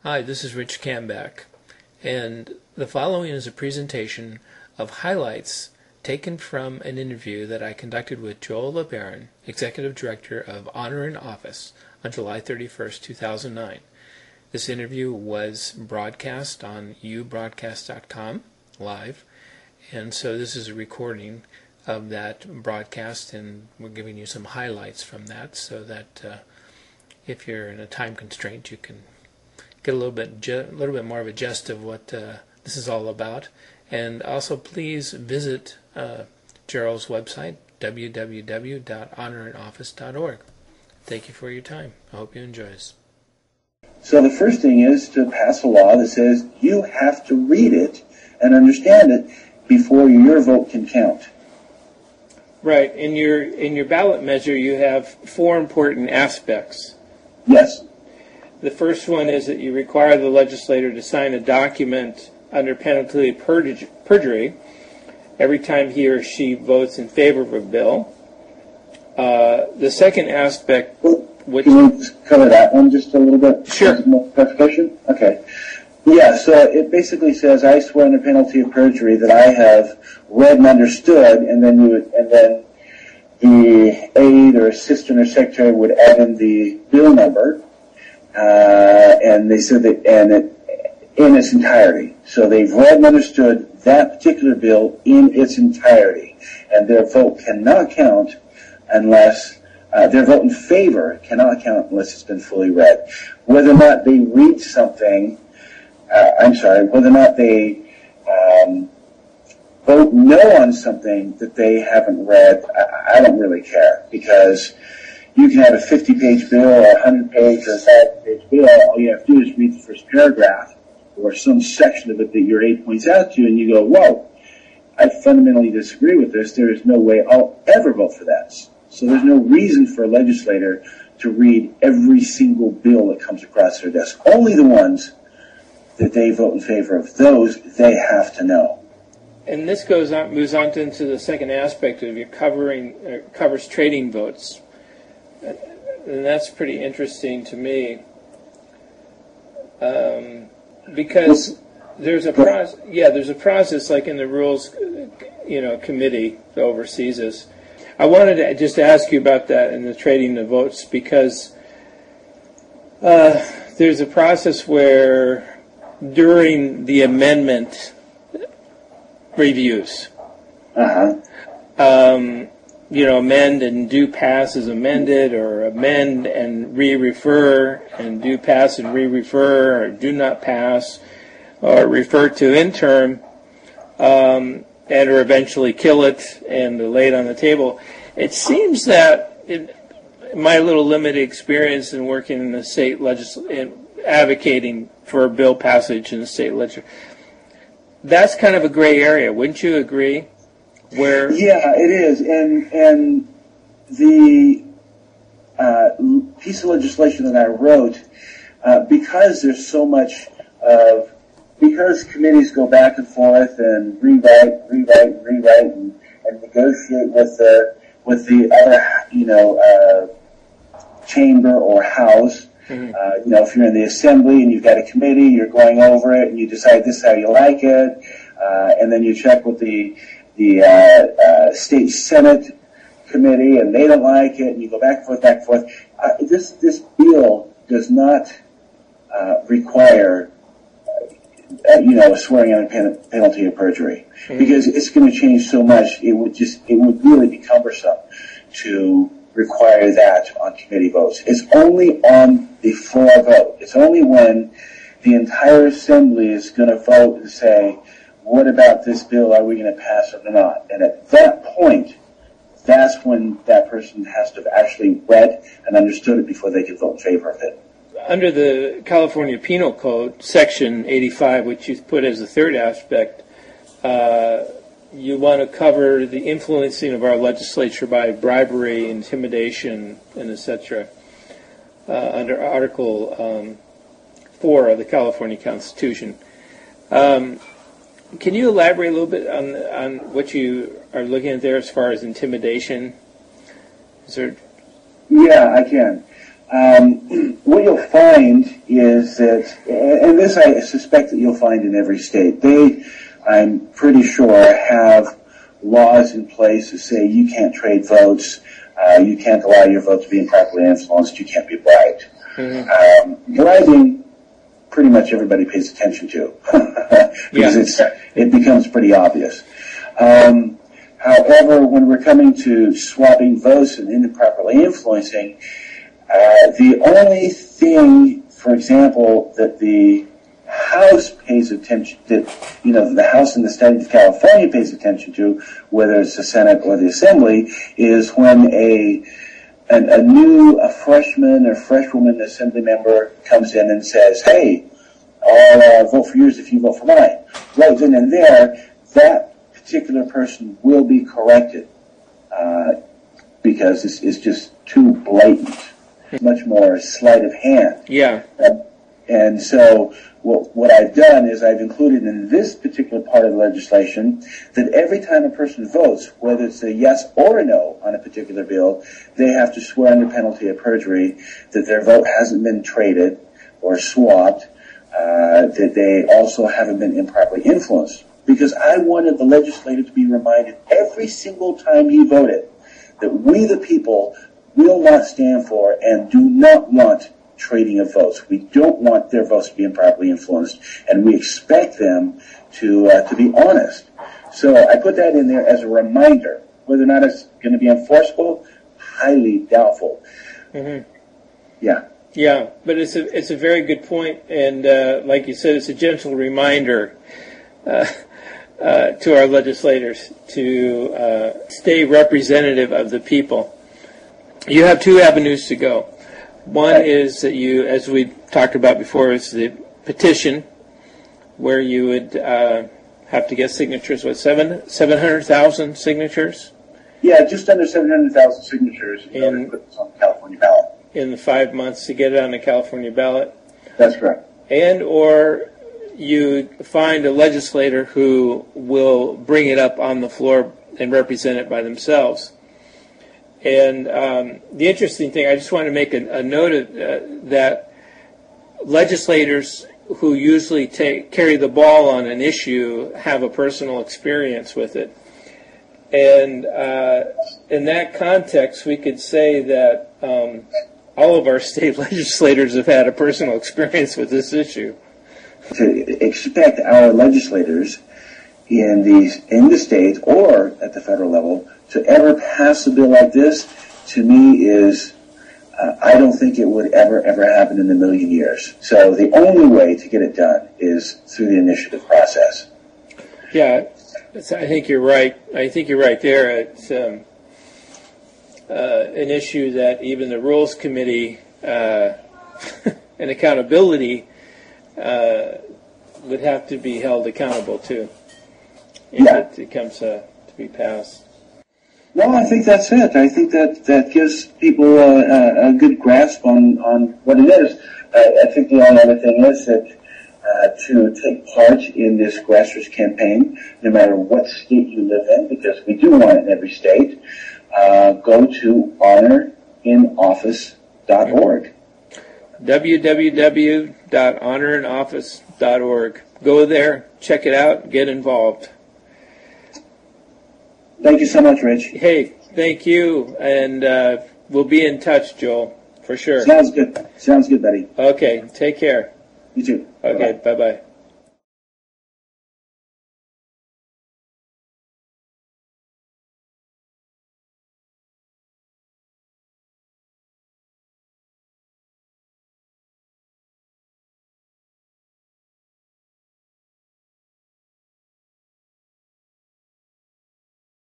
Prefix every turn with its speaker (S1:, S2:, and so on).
S1: Hi, this is Rich Camback, and the following is a presentation of highlights taken from an interview that I conducted with Joel LeBaron, Executive Director of Honor in Office, on July 31st, 2009. This interview was broadcast on ubroadcast.com live, and so this is a recording of that broadcast, and we're giving you some highlights from that so that if you're in a time constraint, you can get a little bit more of a gist of what this is all about. And also, please visit Gerald's website, www.honorinoffice.org. Thank you for your time. I hope you enjoy this.
S2: So the first thing is to pass a law that says you have to read it and understand it before your vote can count.
S1: Right. In your ballot measure, you have four important aspects.
S2: Yes.
S1: The first one is that you require the legislator to sign a document under penalty of perjury every time he or she votes in favor of a bill. The second aspect, which...
S2: Can we just cover that one just a little bit?
S1: Sure.
S2: More clarification? Okay. Yeah, so it basically says, I swear under penalty of perjury that I have read and understood, and then the aide or assistant or secretary would add in the bill number. And they said that, in its entirety. So they've read and understood that particular bill in its entirety, and their vote cannot count unless their vote in favor cannot count unless it's been fully read. Whether or not they read something, whether or not they vote no on something that they haven't read, I don't really care, because you can have a 50-page bill or a 100-page or a 1,000-page bill. All you have to do is read the first paragraph or some section of it that your aide points out to you, and you go, whoa, I fundamentally disagree with this. There is no way I'll ever vote for that. So there's no reason for a legislator to read every single bill that comes across their desk. Only the ones that they vote in favor of, those they have to know.
S1: And this moves on into the second aspect of your covers trading votes. And that's pretty interesting to me, because there's a process like in the Rules, committee that oversees this. I wanted to just ask you about that in the trading the votes, because there's a process where during the amendment reviews, amend and do pass as amended, or amend and re-refer, and do pass and re-refer, or do not pass, or refer to interim, and or eventually kill it and lay it on the table. It seems that, in my little limited experience in working in the state legislature, advocating for a bill passage in the state legislature, that's kind of a gray area. Wouldn't you agree?
S2: Yeah, it is, and the piece of legislation that I wrote, because there's so much because committees go back and forth and rewrite, and negotiate with the other, chamber or house. Mm-hmm. If you're in the assembly and you've got a committee, you're going over it and you decide this is how you like it, and then you check with the state senate committee, and they don't like it, and you go back and forth. This bill does not require swearing on a penalty of perjury, mm-hmm. because it's going to change so much. It would really be cumbersome to require that on committee votes. It's only on the floor vote. It's only when the entire assembly is going to vote and say, what about this bill? Are we going to pass it or not? And at that point, that's when that person has to have actually read and understood it before they can vote in favor of it.
S1: Under the California Penal Code, Section 85, which you put as the third aspect, you want to cover the influencing of our legislature by bribery, intimidation, and etc. Under Article 4 of the California Constitution. Can you elaborate a little bit on what you are looking at there as far as intimidation?
S2: Yeah, I can. what you'll find is that, and this I suspect that you'll find in every state, I'm pretty sure, have laws in place that say you can't trade votes, you can't allow your vote to be improperly influenced, you can't be bribed. Mm-hmm. Bribing, pretty much everybody pays attention to, because it becomes pretty obvious. However, when we're coming to swapping votes and improperly influencing, the only thing, for example, that the House pays attention to, the House in the state of California pays attention to, whether it's the Senate or the Assembly, is when a freshman or freshwoman assembly member comes in and says, hey, I'll vote for yours if you vote for mine. Right then and there, that particular person will be corrected because it's just too blatant. Much more sleight of hand.
S1: Yeah.
S2: And so what I've done is I've included in this particular part of the legislation that every time a person votes, whether it's a yes or a no on a particular bill, they have to swear under penalty of perjury that their vote hasn't been traded or swapped, that they also haven't been improperly influenced. Because I wanted the legislator to be reminded every single time he voted that we the people will not stand for and do not want trading of votes. We don't want their votes to be improperly influenced, and we expect them to be honest. So I put that in there as a reminder. Whether or not it's going to be enforceable, highly doubtful. Mm-hmm. Yeah.
S1: Yeah, but it's a very good point, and like you said, it's a gentle reminder to our legislators to stay representative of the people. You have two avenues to go. One is that you, as we talked about before, is the petition, where you would have to get signatures. What, 700,000 signatures?
S2: Yeah, just under 700,000 signatures in order to put this on the California ballot. In
S1: the 5 months to get it on the California ballot.
S2: That's correct.
S1: And or you find a legislator who will bring it up on the floor and represent it by themselves. And the interesting thing, I just want to make a note of that legislators who usually carry the ball on an issue have a personal experience with it. And in that context, we could say that all of our state legislators have had a personal experience with this issue.
S2: To expect our legislators in the state or at the federal level to ever pass a bill like this, to me, is I don't think it would ever happen in a million years. So the only way to get it done is through the initiative process.
S1: Yeah, I think you're right. I think you're right there. It's an issue that even the Rules Committee and accountability would have to be held accountable to if it comes to be passed.
S2: Well, I think that's it. I think that gives people a good grasp on what it is. I think the only other thing is that to take part in this grassroots campaign, no matter what state you live in, because we do want it in every state, go to honorinoffice.org.
S1: www.honorinoffice.org. Go there, check it out, get involved.
S2: Thank you so much, Rich.
S1: Hey, thank you, and we'll be in touch, Joel, for sure.
S2: Sounds good. Sounds good, buddy.
S1: Okay, take care.
S2: You too.
S1: Okay, bye-bye.